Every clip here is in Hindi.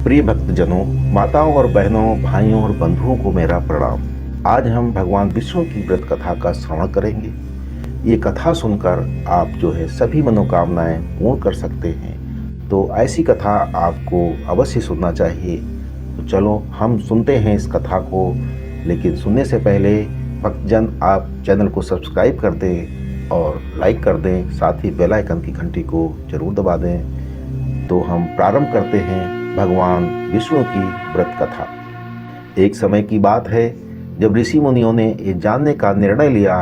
प्रिय भक्तजनों, माताओं और बहनों, भाइयों और बंधुओं को मेरा प्रणाम। आज हम भगवान विष्णु की व्रत कथा का श्रवण करेंगे। ये कथा सुनकर आप सभी मनोकामनाएं पूर्ण कर सकते हैं। तो ऐसी कथा आपको अवश्य सुनना चाहिए। तो चलो हम सुनते हैं इस कथा को। लेकिन सुनने से पहले भक्तजन आप चैनल को सब्सक्राइब कर दें और लाइक कर दें, साथ ही बेल आइकन की घंटी को जरूर दबा दें। तो हम प्रारंभ करते हैं भगवान विष्णु की व्रत कथा। एक समय की बात है जब ऋषि मुनियों ने ये जानने का निर्णय लिया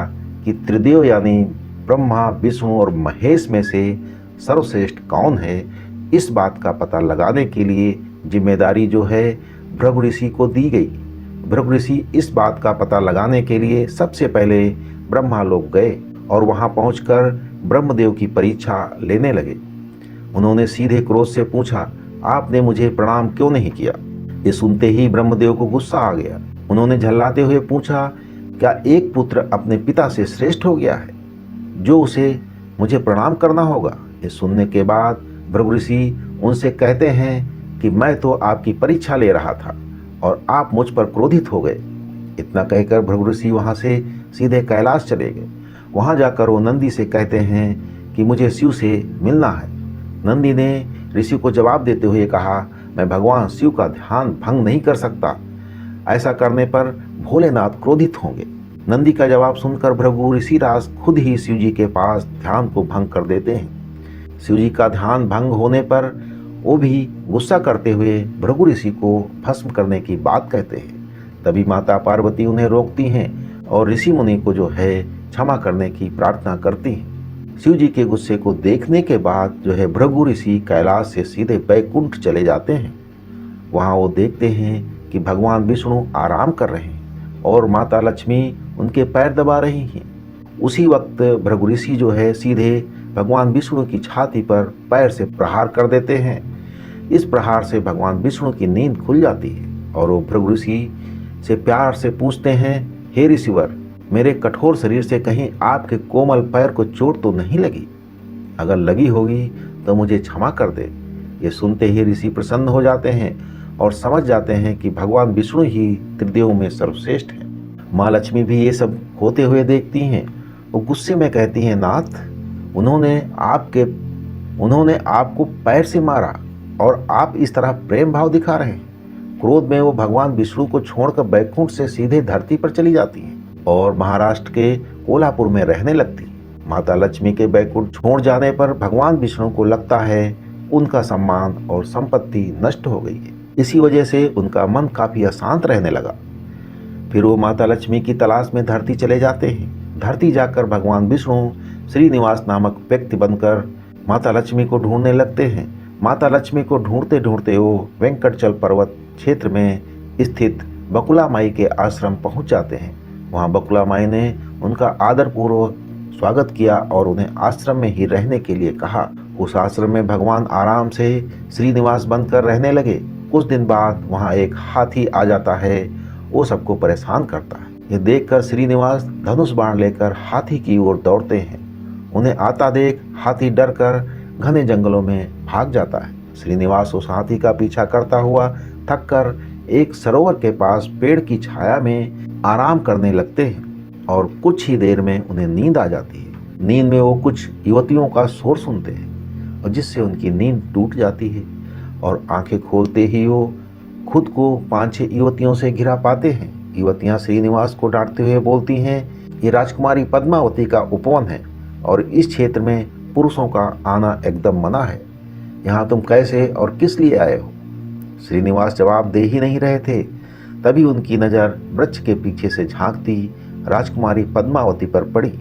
कि त्रिदेव यानी ब्रह्मा, विष्णु और महेश में से सर्वश्रेष्ठ कौन है। इस बात का पता लगाने के लिए जिम्मेदारी भृगु ऋषि को दी गई। भृगु ऋषि इस बात का पता लगाने के लिए सबसे पहले ब्रह्मा लोक गए और वहां पहुंचकर ब्रह्मदेव की परीक्षा लेने लगे। उन्होंने सीधे क्रोध से पूछा, आपने मुझे प्रणाम क्यों नहीं किया। ये सुनते ही ब्रह्मदेव को गुस्सा आ गया। उन्होंने झल्लाते हुए पूछा, क्या एक पुत्र अपने पिता से श्रेष्ठ हो गया है जो उसे मुझे प्रणाम करना होगा। ये सुनने के बाद भृगु ऋषि उनसे कहते हैं कि मैं तो आपकी परीक्षा ले रहा था और आप मुझ पर क्रोधित हो गए। इतना कहकर भृगु ऋषि वहां से सीधे कैलाश चले गए। वहां जाकर वो नंदी से कहते हैं कि मुझे शिव से मिलना है। नंदी ने ऋषि को जवाब देते हुए कहा, मैं भगवान शिव का ध्यान भंग नहीं कर सकता। ऐसा करने पर भोलेनाथ क्रोधित होंगे। नंदी का जवाब सुनकर भृगु ऋषिराज खुद ही शिव जी के पास ध्यान को भंग कर देते हैं। शिव जी का ध्यान भंग होने पर वो भी गुस्सा करते हुए भृगु ऋषि को भस्म करने की बात कहते हैं। तभी माता पार्वती उन्हें रोकती हैं और ऋषि मुनि को क्षमा करने की प्रार्थना करती हैं। शिव जी के गुस्से को देखने के बाद भृगु ऋषि कैलाश से सीधे बैकुंठ चले जाते हैं। वहां वो देखते हैं कि भगवान विष्णु आराम कर रहे हैं और माता लक्ष्मी उनके पैर दबा रही हैं। उसी वक्त भृगु ऋषि सीधे भगवान विष्णु की छाती पर पैर से प्रहार कर देते हैं। इस प्रहार से भगवान विष्णु की नींद खुल जाती है और वो भृगु ऋषि से प्यार से पूछते हैं, हे ऋषिवर, मेरे कठोर शरीर से कहीं आपके कोमल पैर को चोट तो नहीं लगी। अगर लगी होगी तो मुझे क्षमा कर दे। ये सुनते ही ऋषि प्रसन्न हो जाते हैं और समझ जाते हैं कि भगवान विष्णु ही त्रिदेव में सर्वश्रेष्ठ हैं। माँ लक्ष्मी भी ये सब होते हुए देखती हैं। वो गुस्से में कहती हैं, नाथ, उन्होंने आपको पैर से मारा और आप इस तरह प्रेम भाव दिखा रहे हैं। क्रोध में वो भगवान विष्णु को छोड़कर बैकुंठ से सीधे धरती पर चली जाती हैं और महाराष्ट्र के कोल्हापुर में रहने लगती। माता लक्ष्मी के बैकुंठ छोड़ जाने पर भगवान विष्णु को लगता है उनका सम्मान और संपत्ति नष्ट हो गई है। इसी वजह से उनका मन काफी अशांत रहने लगा। फिर वो माता लक्ष्मी की तलाश में धरती चले जाते हैं। धरती जाकर भगवान विष्णु श्रीनिवास नामक व्यक्ति बनकर माता लक्ष्मी को ढूंढने लगते हैं। माता लक्ष्मी को ढूंढते ढूंढते वो वेंकटचल पर्वत क्षेत्र में स्थित बकुला माई के आश्रम पहुंच जाते हैं। वहां बकुला माई ने उनका आदरपूर्वक स्वागत किया और उन्हें आश्रम में ही रहने के लिए कहा। उस आश्रम में भगवान आराम से श्रीनिवास बनकर रहने लगे। कुछ दिन बाद वहां एक हाथी आ जाता है। वो सबको परेशान करता है। ये देखकर श्रीनिवास धनुष बाण लेकर हाथी की ओर दौड़ते हैं। उन्हें आता देख हाथी डरकर घने जंगलों में भाग जाता है। श्रीनिवास उस हाथी का पीछा करता हुआ थक कर एक सरोवर के पास पेड़ की छाया में आराम करने लगते हैं और कुछ ही देर में उन्हें नींद आ जाती है। नींद में वो कुछ युवतियों का शोर सुनते हैं और जिससे उनकी नींद टूट जाती है और आंखें खोलते ही वो खुद को 5-6 युवतियों से घिरा पाते हैं। युवतियां श्रीनिवास को डांटते हुए बोलती हैं, ये राजकुमारी पद्मावती का उपवन है और इस क्षेत्र में पुरुषों का आना एकदम मना है। यहाँ तुम कैसे और किस लिए आए हो। श्रीनिवास जवाब दे ही नहीं रहे थे। तभी उनकी नज़र वृक्ष के पीछे से झांकती राजकुमारी पद्मावती पर पड़ी।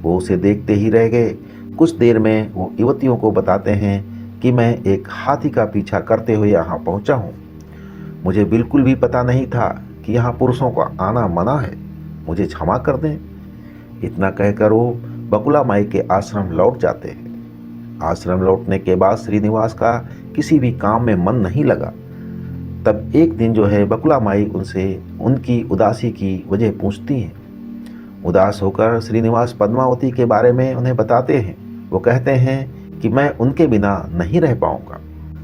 वो उसे देखते ही रह गए। कुछ देर में वो युवतियों को बताते हैं कि मैं एक हाथी का पीछा करते हुए यहाँ पहुँचा हूँ। मुझे बिल्कुल भी पता नहीं था कि यहाँ पुरुषों का आना मना है। मुझे क्षमा कर दें। इतना कहकर वो बकुला माई के आश्रम लौट जाते हैं। आश्रम लौटने के बाद श्रीनिवास का किसी भी काम में मन नहीं लगा। तब एक दिन बकुला माई उनसे उनकी उदासी की वजह पूछती हैं। उदास होकर श्रीनिवास पद्मावती के बारे में उन्हें बताते हैं। वो कहते हैं कि मैं उनके बिना नहीं रह पाऊंगा।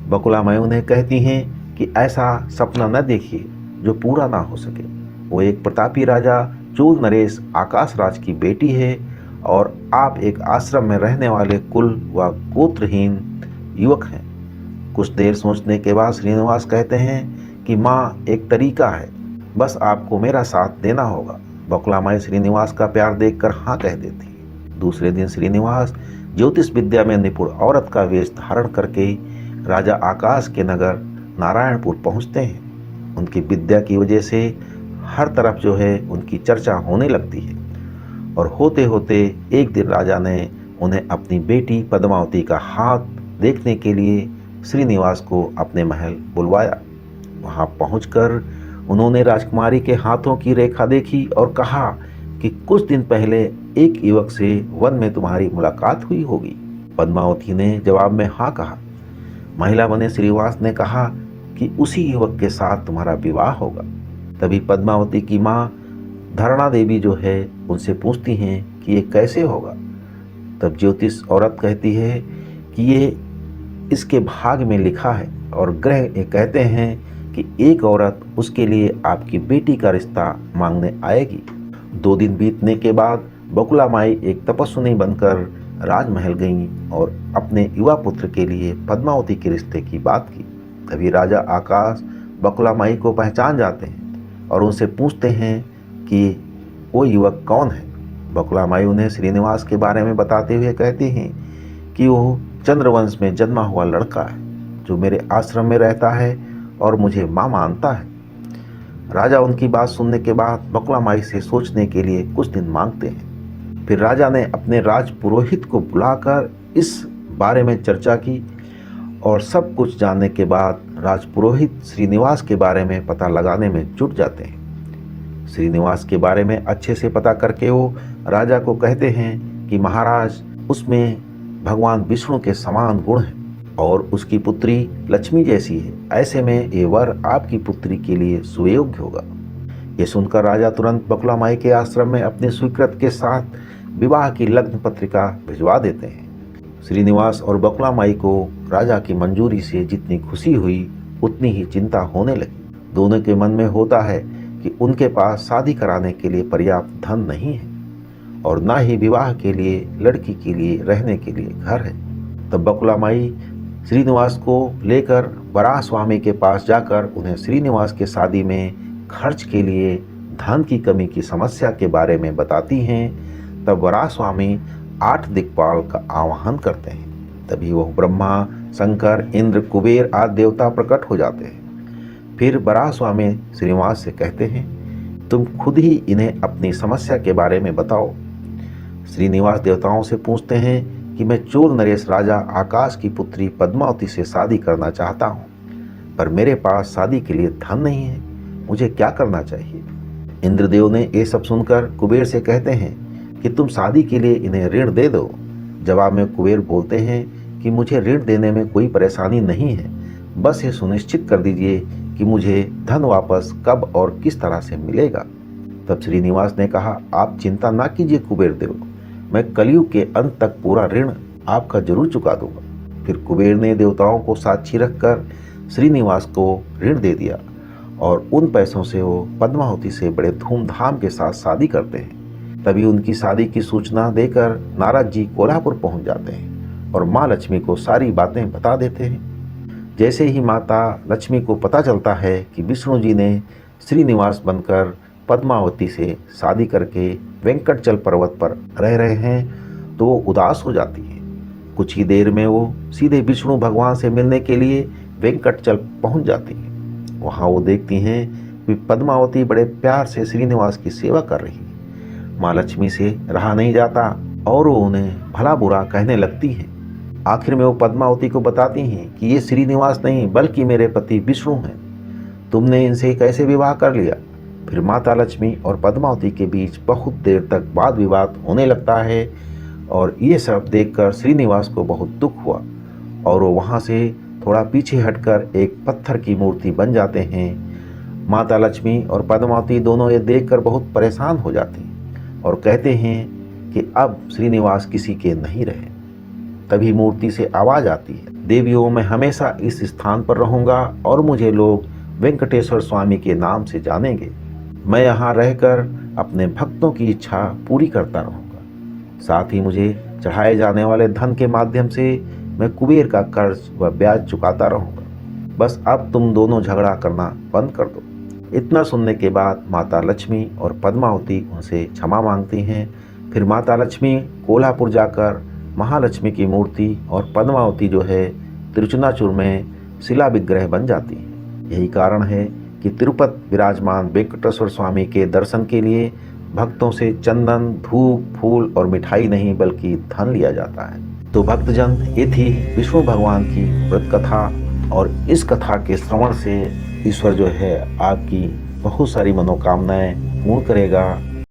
बकुला माई उन्हें कहती हैं कि ऐसा सपना न देखिए जो पूरा ना हो सके। वो एक प्रतापी राजा चोल नरेश आकाश राज की बेटी है और आप एक आश्रम में रहने वाले कुल व गोत्रहीन युवक हैं। कुछ देर सोचने के बाद श्रीनिवास कहते हैं कि माँ, एक तरीका है, बस आपको मेरा साथ देना होगा। बकुला माई श्रीनिवास का प्यार देखकर हाँ कह देती है। दूसरे दिन श्रीनिवास ज्योतिष विद्या में निपुण औरत का वेश धारण करके राजा आकाश के नगर नारायणपुर पहुंचते हैं। उनकी विद्या की वजह से हर तरफ जो है उनकी चर्चा होने लगती है और होते होते एक दिन राजा ने उन्हें अपनी बेटी पद्मावती का हाथ देखने के लिए श्रीनिवास को अपने महल बुलवाया। वहां पहुंचकर उन्होंने राजकुमारी के हाथों की रेखा देखी और कहा कि कुछ दिन पहले एक युवक से वन में तुम्हारी मुलाकात हुई होगी। पद्मावती ने जवाब में हाँ कहा। महिला बने श्रीनिवास ने कहा कि उसी युवक के साथ तुम्हारा विवाह होगा। तभी पद्मावती की माँ धरणा देवी जो है उनसे पूछती हैं कि ये कैसे होगा। तब ज्योतिष औरत कहती है कि ये इसके भाग में लिखा है और ग्रह ये कहते हैं कि एक औरत उसके लिए आपकी बेटी का रिश्ता मांगने आएगी। 2 दिन बीतने के बाद बकुला माई एक तपस्विनी बनकर राजमहल गईं और अपने युवा पुत्र के लिए पद्मावती के रिश्ते की बात की। तभी राजा आकाश बकुला माई को पहचान जाते हैं और उनसे पूछते हैं कि वो युवक कौन है। बकुला माई उन्हें श्रीनिवास के बारे में बताते हुए कहती हैं कि वो चंद्रवंश में जन्मा हुआ लड़का है जो मेरे आश्रम में रहता है और मुझे माँ मानता है। राजा उनकी बात सुनने के बाद बकुला माई से सोचने के लिए कुछ दिन मांगते हैं। फिर राजा ने अपने राज पुरोहित को बुलाकर इस बारे में चर्चा की और सब कुछ जानने के बाद राज पुरोहित श्रीनिवास के बारे में पता लगाने में जुट जाते हैं। श्रीनिवास के बारे में अच्छे से पता करके वो राजा को कहते हैं कि महाराज, उसमें भगवान विष्णु के समान गुण हैं और उसकी पुत्री लक्ष्मी जैसी है। ऐसे में ये वर आपकी पुत्री के लिए सुयोग्य होगा। ये सुनकर राजा तुरंत बकुला माई के आश्रम में अपने स्वीकृत के साथ विवाह की लग्न पत्रिका भिजवा देते हैं। श्रीनिवास और बकुला माई को राजा की मंजूरी से जितनी खुशी हुई उतनी ही चिंता होने लगी। दोनों के मन में होता है कि उनके पास शादी कराने के लिए पर्याप्त धन नहीं है और ना ही विवाह के लिए लड़की के लिए रहने के लिए घर है। तब बकुला माई श्रीनिवास को लेकर वराह स्वामी के पास जाकर उन्हें श्रीनिवास के शादी में खर्च के लिए धन की कमी की समस्या के बारे में बताती हैं। तब वराह स्वामी 8 दिक्पाल का आवाहन करते हैं। तभी वह ब्रह्मा, शंकर, इंद्र, कुबेर आदि देवता प्रकट हो जाते हैं। फिर वराह स्वामी श्रीनिवास से कहते हैं, तुम खुद ही इन्हें अपनी समस्या के बारे में बताओ। श्रीनिवास देवताओं से पूछते हैं कि मैं चोल नरेश राजा आकाश की पुत्री पद्मावती से शादी करना चाहता हूँ, पर मेरे पास शादी के लिए धन नहीं है। मुझे क्या करना चाहिए? इंद्रदेव ने ये सब सुनकर कुबेर से कहते हैं कि तुम शादी के लिए इन्हें ऋण दे दो। जवाब में कुबेर बोलते हैं कि मुझे ऋण देने में कोई परेशानी नहीं है, बस ये सुनिश्चित कर दीजिए कि मुझे धन वापस कब और किस तरह से मिलेगा। तब श्रीनिवास ने कहा, आप चिंता ना कीजिए कुबेर देव, मैं कलयुग के अंत तक पूरा ऋण आपका जरूर चुका दूंगा। फिर कुबेर ने देवताओं को साक्षी रखकर श्रीनिवास को ऋण दे दिया और उन पैसों से वो पद्मावती से बड़े धूमधाम के साथ शादी करते हैं। तभी उनकी शादी की सूचना देकर नारद जी कोल्हापुर पहुंच जाते हैं और माँ लक्ष्मी को सारी बातें बता देते हैं। जैसे ही माता लक्ष्मी को पता चलता है कि विष्णु जी ने श्रीनिवास बनकर पद्मावती से शादी करके वेंकटचल पर्वत पर रह रहे हैं तो वो उदास हो जाती है। कुछ ही देर में वो सीधे विष्णु भगवान से मिलने के लिए वेंकटचल पहुंच जाती है। वहाँ वो देखती हैं कि पद्मावती बड़े प्यार से श्रीनिवास की सेवा कर रही है। माँ लक्ष्मी से रहा नहीं जाता और वो उन्हें भला बुरा कहने लगती है। आखिर में वो पद्मावती को बताती हैं कि ये श्रीनिवास नहीं बल्कि मेरे पति विष्णु हैं, तुमने इनसे कैसे विवाह कर लिया। फिर माता लक्ष्मी और पद्मावती के बीच बहुत देर तक वाद विवाद होने लगता है और ये सब देखकर श्रीनिवास को बहुत दुख हुआ और वो वहाँ से थोड़ा पीछे हटकर एक पत्थर की मूर्ति बन जाते हैं। माता लक्ष्मी और पद्मावती दोनों ये देखकर बहुत परेशान हो जाती हैं और कहते हैं कि अब श्रीनिवास किसी के नहीं रहे। तभी मूर्ति से आवाज़ आती है, देवियों मैं हमेशा इस स्थान पर रहूँगा और मुझे लोग वेंकटेश्वर स्वामी के नाम से जानेंगे। मैं यहाँ रहकर अपने भक्तों की इच्छा पूरी करता रहूँगा। साथ ही मुझे चढ़ाए जाने वाले धन के माध्यम से मैं कुबेर का कर्ज व ब्याज चुकाता रहूँगा। बस अब तुम दोनों झगड़ा करना बंद कर दो। इतना सुनने के बाद माता लक्ष्मी और पद्मावती उनसे क्षमा मांगती हैं। फिर माता लक्ष्मी कोल्हापुर जाकर महालक्ष्मी की मूर्ति और पद्मावती जो है तिरुचनाचूर में शिला विग्रह बन जाती है। यही कारण है कि तिरुपति विराजमान वेंकटेश्वर स्वामी के दर्शन के लिए भक्तों से चंदन, धूप, फूल और मिठाई नहीं बल्कि धन लिया जाता है। तो भक्तजन, ये थी विष्णु भगवान की व्रत कथा और इस कथा के श्रवण से ईश्वर जो है आपकी बहुत सारी मनोकामनाएं पूर्ण करेगा।